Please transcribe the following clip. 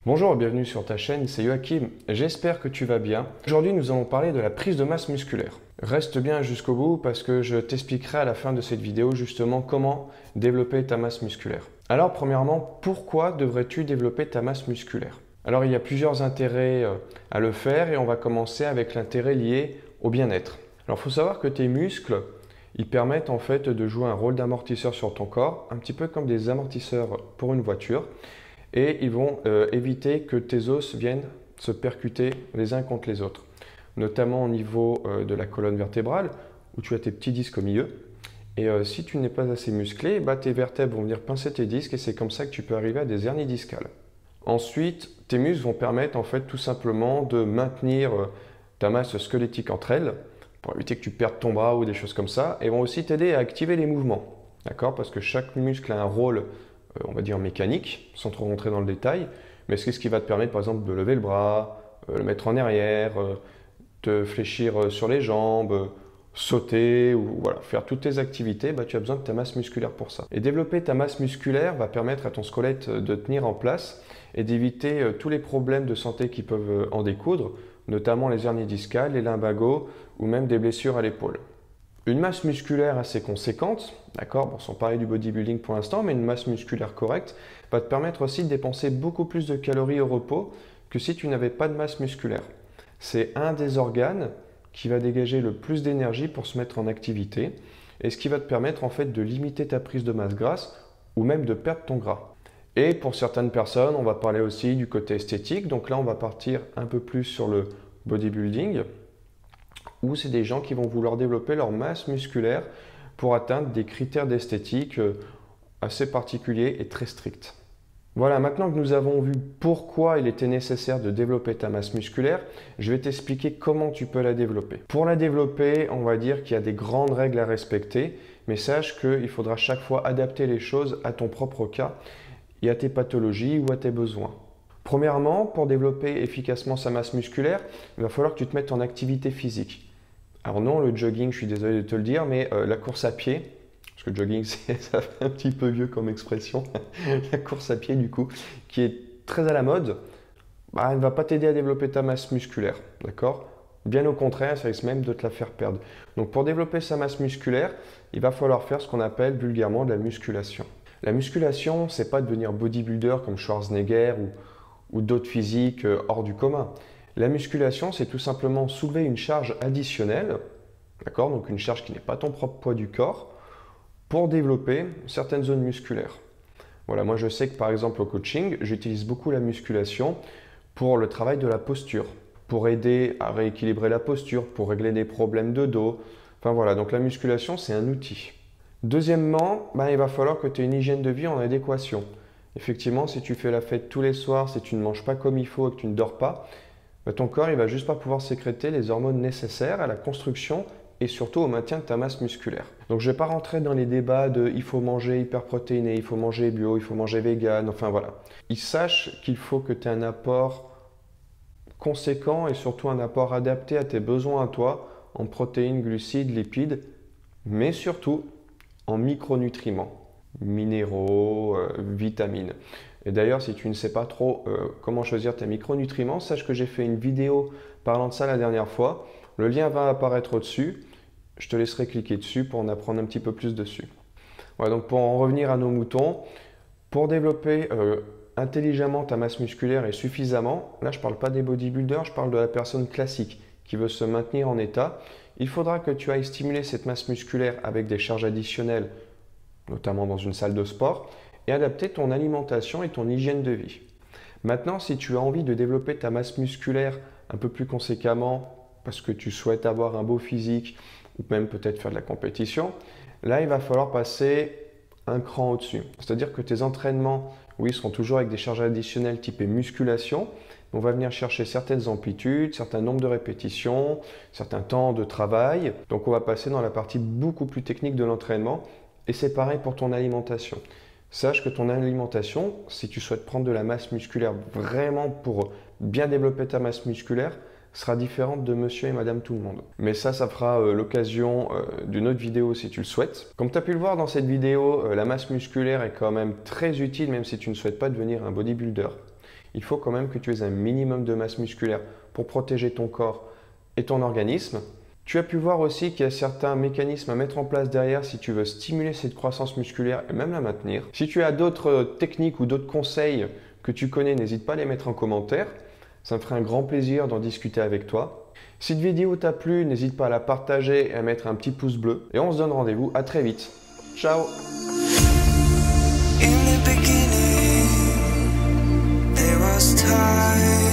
Bonjour, bienvenue sur ta chaîne, c'est Joachim, j'espère que tu vas bien. Aujourd'hui nous allons parler de la prise de masse musculaire. Reste bien jusqu'au bout parce que je t'expliquerai à la fin de cette vidéo justement comment développer ta masse musculaire. Alors premièrement, pourquoi devrais-tu développer ta masse musculaire? Alors il y a plusieurs intérêts à le faire et on va commencer avec l'intérêt lié au bien-être. Alors il faut savoir que tes muscles, ils permettent en fait de jouer un rôle d'amortisseur sur ton corps, un petit peu comme des amortisseurs pour une voiture. Et ils vont éviter que tes os viennent se percuter les uns contre les autres, notamment au niveau de la colonne vertébrale, où tu as tes petits disques au milieu. Et si tu n'es pas assez musclé, tes vertèbres vont venir pincer tes disques et c'est comme ça que tu peux arriver à des hernies discales. Ensuite, tes muscles vont permettre en fait tout simplement de maintenir ta masse squelettique entre elles, pour éviter que tu perdes ton bras ou des choses comme ça, et vont aussi t'aider à activer les mouvements. D'accord? Parce que chaque muscle a un rôle on va dire mécanique, sans trop rentrer dans le détail, mais c'est ce qui va te permettre par exemple de lever le bras, le mettre en arrière, te fléchir sur les jambes, sauter, ou voilà, faire toutes tes activités, tu as besoin de ta masse musculaire pour ça. Et développer ta masse musculaire va permettre à ton squelette de tenir en place et d'éviter tous les problèmes de santé qui peuvent en découdre, notamment les hernies discales, les lumbagos ou même des blessures à l'épaule. Une masse musculaire assez conséquente, d'accord, bon, sans parler du bodybuilding pour l'instant, mais une masse musculaire correcte va te permettre aussi de dépenser beaucoup plus de calories au repos que si tu n'avais pas de masse musculaire. C'est un des organes qui va dégager le plus d'énergie pour se mettre en activité et ce qui va te permettre en fait de limiter ta prise de masse grasse ou même de perdre ton gras. Et pour certaines personnes, on va parler aussi du côté esthétique, donc là on va partir un peu plus sur le bodybuilding, ou c'est des gens qui vont vouloir développer leur masse musculaire pour atteindre des critères d'esthétique assez particuliers et très stricts. Voilà, maintenant que nous avons vu pourquoi il était nécessaire de développer ta masse musculaire, je vais t'expliquer comment tu peux la développer. Pour la développer, on va dire qu'il y a des grandes règles à respecter, mais sache qu'il faudra chaque fois adapter les choses à ton propre cas et à tes pathologies ou à tes besoins. Premièrement, pour développer efficacement sa masse musculaire, il va falloir que tu te mettes en activité physique. Alors non, le jogging, je suis désolé de te le dire, mais la course à pied, parce que jogging, ça fait un petit peu vieux comme expression, la course à pied du coup, qui est très à la mode, elle ne va pas t'aider à développer ta masse musculaire, d'accord? Bien au contraire, ça risque même de te la faire perdre. Donc pour développer sa masse musculaire, il va falloir faire ce qu'on appelle vulgairement de la musculation. La musculation, c'est pas devenir bodybuilder comme Schwarzenegger ou d'autres physiques hors du commun. La musculation, c'est tout simplement soulever une charge additionnelle, d'accord, donc une charge qui n'est pas ton propre poids du corps, pour développer certaines zones musculaires. Voilà, moi je sais que par exemple au coaching, j'utilise beaucoup la musculation pour le travail de la posture, pour aider à rééquilibrer la posture, pour régler des problèmes de dos. Enfin voilà, donc la musculation, c'est un outil. Deuxièmement, il va falloir que tu aies une hygiène de vie en adéquation. Effectivement, si tu fais la fête tous les soirs, si tu ne manges pas comme il faut et que tu ne dors pas, ton corps il va juste pas pouvoir sécréter les hormones nécessaires à la construction et surtout au maintien de ta masse musculaire. Donc je ne vais pas rentrer dans les débats de il faut manger hyperprotéiné, il faut manger bio, il faut manger vegan, enfin voilà. Il sache qu'il faut que tu aies un apport conséquent et surtout un apport adapté à tes besoins à toi en protéines, glucides, lipides, mais surtout en micronutriments, minéraux, vitamines. Et d'ailleurs, si tu ne sais pas trop comment choisir tes micronutriments, sache que j'ai fait une vidéo parlant de ça la dernière fois. Le lien va apparaître au-dessus. Je te laisserai cliquer dessus pour en apprendre un petit peu plus dessus. Voilà, donc pour en revenir à nos moutons, pour développer intelligemment ta masse musculaire et suffisamment, là je ne parle pas des bodybuilders, je parle de la personne classique qui veut se maintenir en état, il faudra que tu ailles stimuler cette masse musculaire avec des charges additionnelles, notamment dans une salle de sport, et adapter ton alimentation et ton hygiène de vie. Maintenant, si tu as envie de développer ta masse musculaire un peu plus conséquemment parce que tu souhaites avoir un beau physique ou même peut-être faire de la compétition, là, il va falloir passer un cran au-dessus. C'est-à-dire que tes entraînements, oui, seront toujours avec des charges additionnelles typées musculation. On va venir chercher certaines amplitudes, certains nombres de répétitions, certains temps de travail. Donc on va passer dans la partie beaucoup plus technique de l'entraînement et c'est pareil pour ton alimentation. Sache que ton alimentation, si tu souhaites prendre de la masse musculaire vraiment pour bien développer ta masse musculaire, sera différente de monsieur et madame tout le monde. Mais ça fera l'occasion d'une autre vidéo si tu le souhaites. Comme tu as pu le voir dans cette vidéo, la masse musculaire est quand même très utile même si tu ne souhaites pas devenir un bodybuilder. il faut quand même que tu aies un minimum de masse musculaire pour protéger ton corps et ton organisme. Tu as pu voir aussi qu'il y a certains mécanismes à mettre en place derrière si tu veux stimuler cette croissance musculaire et même la maintenir. Si tu as d'autres techniques ou d'autres conseils que tu connais, n'hésite pas à les mettre en commentaire. Ça me ferait un grand plaisir d'en discuter avec toi. Si cette vidéo t'a plu, n'hésite pas à la partager et à mettre un petit pouce bleu. Et on se donne rendez-vous à très vite. Ciao! In the beginning, there was time.